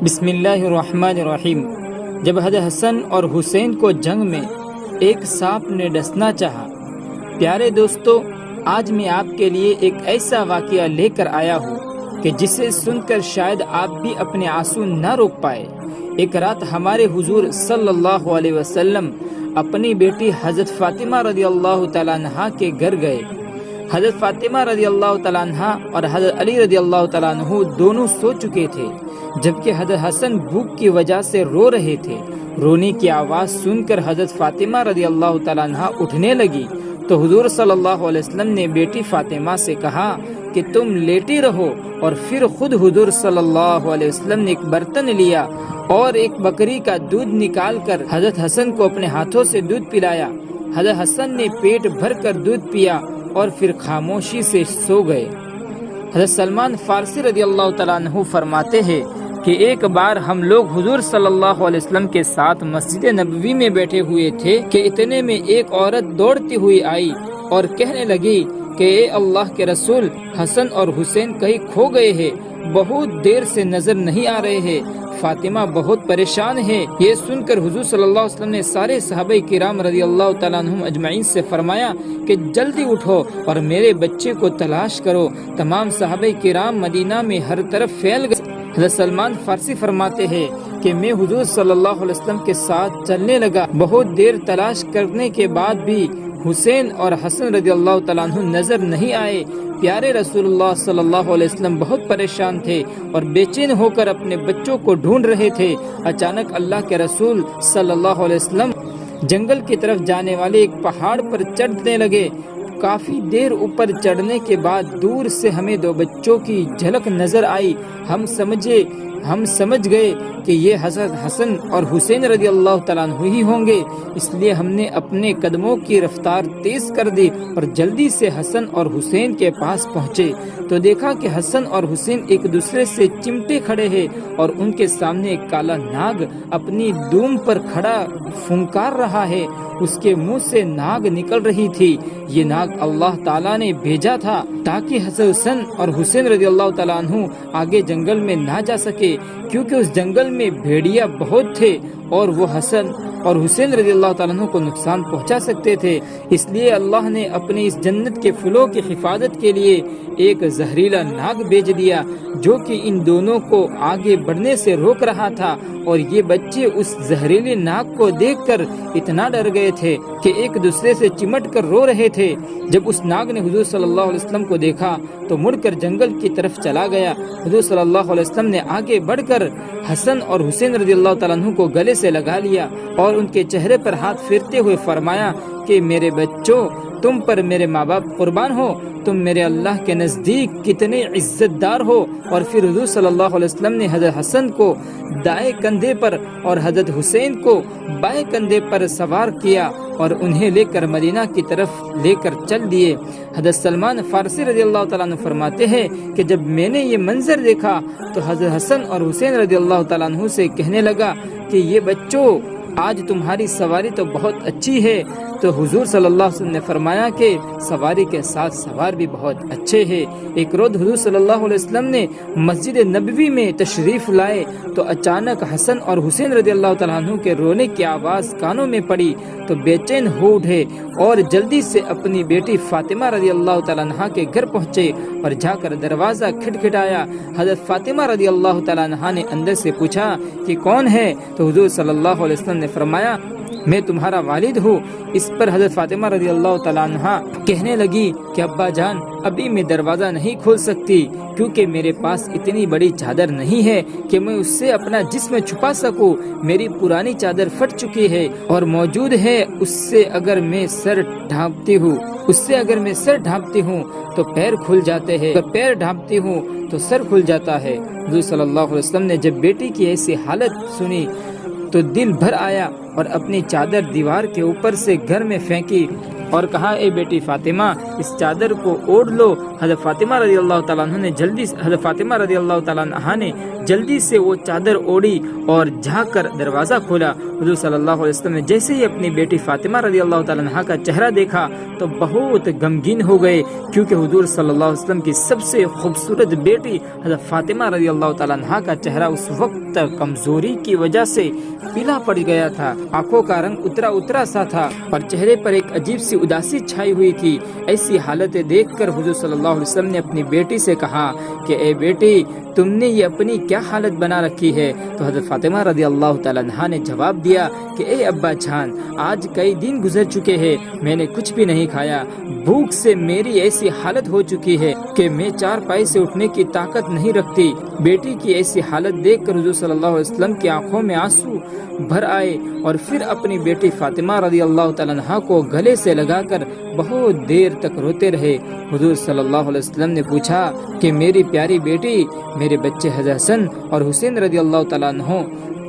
بسم اللہ الرحمن الرحیم۔ جب حضرت حسن اور حسین کو جنگ میں ایک سانپ نے ڈسنا چاہا، پیارے دوستو، آج میں آپ کے لیے ایک ایسا واقعہ لے کر آیا ہوں کہ جسے سن کر شاید آپ بھی اپنے آنسو نہ روک پائے۔ ایک رات ہمارے حضور صلی اللہ علیہ وسلم اپنی بیٹی حضرت فاطمہ رضی اللہ تعالیٰ عنہ کے گھر گئے۔ حضرت فاطمہ رضی اللہ تعالیٰ عنہ اور حضرت علی رضی اللہ تعالیٰ عنہ دونوں سو چکے تھے، جبکہ حضرت حسن بھوک کی وجہ سے رو رہے تھے۔ رونے کی آواز سن کر حضرت فاطمہ رضی اللہ تعالیٰ عنہ اٹھنے لگی تو حضور صلی اللہ علیہ وسلم نے بیٹی فاطمہ سے کہا کہ تم لیٹی رہو، اور پھر خود حضور صلی اللہ علیہ وسلم نے ایک برتن لیا اور ایک بکری کا دودھ نکال کر حضرت حسن کو اپنے ہاتھوں سے دودھ پلایا۔ حضرت حسن نے پیٹ بھر کر دودھ پیا اور پھر خاموشی سے سو گئے۔ حضرت سلمان فارسی رضی اللہ تعالیٰ عنہ فرماتے ہیں کہ ایک بار ہم لوگ حضور صلی اللہ علیہ وسلم کے ساتھ مسجد نبوی میں بیٹھے ہوئے تھے کہ اتنے میں ایک عورت دوڑتی ہوئی آئی اور کہنے لگی کہ اے اللہ کے رسول، حسن اور حسین کہیں کھو گئے ہیں، بہت دیر سے نظر نہیں آ رہے ہیں، فاطمہ بہت پریشان ہے۔ یہ سن کر حضور صلی اللہ علیہ وسلم نے سارے صحابہ کرام رضی اللہ تعالیٰ عنہم اجمعین سے فرمایا کہ جلدی اٹھو اور میرے بچے کو تلاش کرو۔ تمام صحابہ کرام مدینہ میں ہر طرف پھیل گئے۔ حضرت سلمان فارسی فرماتے ہیں کہ میں حضور صلی اللہ علیہ وسلم کے ساتھ چلنے لگا، بہت دیر تلاش کرنے کے بعد بھی حسین اور حسن رضی اللہ تعالیٰ عنہ نظر نہیں آئے۔ پیارے رسول اللہ صلی اللہ علیہ وسلم بہت پریشان تھے اور بے چین ہو کر اپنے بچوں کو ڈھونڈ رہے تھے۔ اچانک اللہ کے رسول صلی اللہ علیہ وسلم جنگل کی طرف جانے والے ایک پہاڑ پر چڑھنے لگے۔ کافی دیر اوپر چڑھنے کے بعد دور سے ہمیں دو بچوں کی جھلک نظر آئی۔ ہم سمجھ گئے کہ یہ حضرت حسن اور حسین رضی اللہ تعالیٰ عنہ ہی ہوں گے، اس لیے ہم نے اپنے قدموں کی رفتار تیز کر دی اور جلدی سے حسن اور حسین کے پاس پہنچے تو دیکھا کہ حسن اور حسین ایک دوسرے سے چمٹے کھڑے ہیں اور ان کے سامنے ایک کالا ناگ اپنی دم پر کھڑا پھنکار رہا ہے۔ اس کے منہ سے ناگ نکل رہی تھی۔ یہ ناگ اللہ تعالیٰ نے بھیجا تھا تاکہ حسن اور حسین رضی اللہ تعالیٰ عنہ آگے جنگل میں نہ جا سکے، کیونکہ اس جنگل میں بھیڑیا بہت تھے اور وہ حسن اور حسین رضی اللہ تعالیٰ عنہ کو نقصان پہنچا سکتے تھے۔ اس لیے اللہ نے اپنی اس جنت کے پھلوں کی حفاظت کے لیے ایک زہریلا ناگ بھیج دیا جو کہ ان دونوں کو آگے بڑھنے سے روک رہا تھا، اور یہ بچے اس زہریلی ناگ کو دیکھ کر اتنا ڈر گئے تھے کہ ایک دوسرے سے چمٹ کر رو رہے تھے۔ جب اس ناگ نے حضور صلی اللہ علیہ وسلم کو دیکھا تو مڑ کر جنگل کی طرف چلا گیا۔ حضور صلی اللہ علیہ وسلم نے آگے بڑھ کر حسن اور حسین رضی اللہ تعالیٰ عنہ کو گلے سے لگا لیا اور ان کے چہرے پر ہاتھ پھیرتے ہوئے فرمایا کہ میرے بچوں، تم پر میرے ماں باپ قربان ہو، تم میرے اللہ کے نزدیک کتنے عزت دار ہو۔ اور پھر حضور صلی اللہ علیہ وسلم نے حضرت حسن کو دائیں کندھے پر اور حضرت حسین کو بائیں کندھے پر سوار کیا اور انہیں لے کر مدینہ کی طرف لے کر چل دیے۔ حضرت سلمان فارسی رضی اللہ تعالیٰ عنہ فرماتے ہیں کہ جب میں نے یہ منظر دیکھا تو حضرت حسن اور حسین رضی اللہ تعالیٰ عنہ سے کہنے لگا کہ یہ بچوں، آج تمہاری سواری تو بہت اچھی ہے۔ تو حضور صلی اللہ علیہ وسلم نے فرمایا کہ سواری کے ساتھ سوار بھی بہت اچھے ہیں۔ ایک روز حضور صلی اللہ علیہ وسلم نے مسجد نبوی میں تشریف لائے تو اچانک حسن اور حسین رضی اللہ تعالیٰ عنہ کے رونے کی آواز کانوں میں پڑی تو بے چین ہو اٹھے اور جلدی سے اپنی بیٹی فاطمہ رضی اللہ تعالیٰ عنہ کے گھر پہنچے اور جا کر دروازہ کھٹکھٹایا۔ حضرت فاطمہ رضی اللہ تعالیٰ عنہ نے اندر سے پوچھا کہ کون ہے؟ تو حضور صلی اللہ علیہ وسلم نے فرمایا میں تمہارا والد ہوں۔ اس پر حضرت فاطمہ رضی اللہ تعالیٰ عنہ کہنے لگی کہ ابا جان، ابھی میں دروازہ نہیں کھول سکتی کیونکہ میرے پاس اتنی بڑی چادر نہیں ہے کہ میں اس سے اپنا جسم چھپا سکوں۔ میری پرانی چادر پھٹ چکی ہے اور موجود ہے، اس سے اگر میں سر ڈھانپتی ہوں تو پیر کھل جاتے ہیں، اگر پیر ڈھانپتی ہوں تو سر کھل جاتا ہے۔ حضور صلی اللہ علیہ وسلم نے جب بیٹی کی ایسی حالت سنی تو دل بھر آیا اور اپنی چادر دیوار کے اوپر سے گھر میں پھینکی اور کہا اے بیٹی فاطمہ، اس چادر کو اوڑھ لو۔ حضرت فاطمہ رضی اللہ تعالیٰ عنہ نے حضرت فاطمہ رضی اللہ تعالیٰ عنہ نے جلدی سے وہ چادر اوڑھی اور جھانک کر دروازہ کھولا۔ حضور صلی اللہ علیہ وسلم نے جیسے ہی اپنی بیٹی فاطمہ رضی اللہ تعالیٰ عنہ کا چہرہ دیکھا تو بہت غمگین ہو گئے، کیونکہ حضور صلی اللہ علیہ وسلم کی سب سے خوبصورت بیٹی حضرت فاطمہ رضی اللہ تعالیٰ عنہ کا چہرہ اس وقت کمزوری کی وجہ سے پیلا پڑ گیا تھا، آنکھوں کا رنگ اترا سا تھا اور چہرے پر ایک عجیب سی اداسی چھائی ہوئی تھی۔ ایسی حالت دیکھ کر حضور صلی اللہ علیہ وسلم نے اپنی بیٹی سے کہا کہ اے بیٹی، تم نے یہ اپنی کیا حالت بنا رکھی ہے؟ تو حضرت فاطمہ رضی اللہ تعالیٰ عنہ نے جواب دیا کہ اے ابا جان، آج کئی دن گزر چکے ہیں، میں نے کچھ بھی نہیں کھایا، بھوک سے میری ایسی حالت ہو چکی ہے کہ میں چارپائی سے اٹھنے کی طاقت نہیں رکھتی۔ بیٹی کی ایسی حالت دیکھ کر حضور صلی اللہ علیہ وسلم کی آنکھوں میں آنسو بھر آئے اور پھر اپنی بیٹی فاطمہ رضی اللہ تعالیٰ عنہ کو گلے سے لگا کر بہت دیر تک روتے رہے۔ حضور صلی اللہ علیہ وسلم نے پوچھا کہ میری پیاری بیٹی، میرے بچے حضرت حسن اور حسین رضی اللہ تعالیٰ عنہ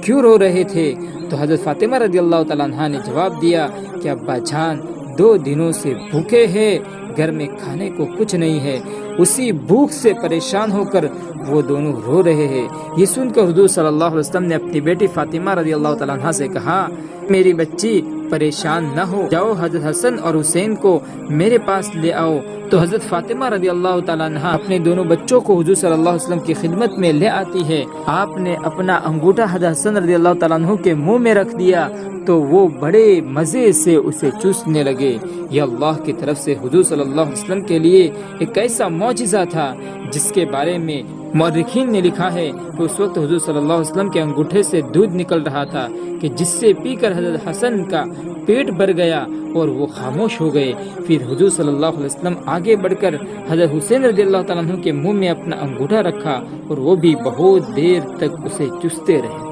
کیوں رو رہے تھے؟ تو حضرت فاطمہ رضی اللہ تعالیٰ عنہ نے جواب دیا کہ ابا جان 2 دنوں سے بھوکے ہیں، گھر میں کھانے کو کچھ نہیں ہے، اسی بھوک سے پریشان ہو کر وہ دونوں رو رہے ہیں۔ یہ سن کر حضور صلی اللہ علیہ وسلم نے اپنی بیٹی فاطمہ رضی اللہ تعالیٰ عنہ سے کہا میری بچی پریشان نہ ہو، جاؤ حضرت حسن اور حسین کو میرے پاس لے آؤ۔ تو حضرت فاطمہ رضی اللہ تعالیٰ عنہ اپنے دونوں بچوں کو حضور صلی اللہ علیہ وسلم کی خدمت میں لے آتی ہے۔ آپ نے اپنا انگوٹھا حضرت حسن رضی اللہ تعالیٰ عنہ کے منہ میں رکھ دیا تو وہ بڑے مزے سے اسے چوسنے لگے۔ یہ اللہ کی طرف سے حضور صلی اللہ علیہ وسلم کے لیے ایک ایسا معجزہ تھا جس کے بارے میں مورخین نے لکھا ہے کہ اس وقت حضور صلی اللہ علیہ وسلم کے انگوٹھے سے دودھ نکل رہا تھا کہ جس سے پی کر حضرت حسن کا پیٹ بھر گیا اور وہ خاموش ہو گئے۔ پھر حضور صلی اللہ علیہ وسلم آگے بڑھ کر حضرت حسین رضی اللہ تعالیٰ عنہ کے منہ میں اپنا انگوٹھا رکھا اور وہ بھی بہت دیر تک اسے چوستے رہے۔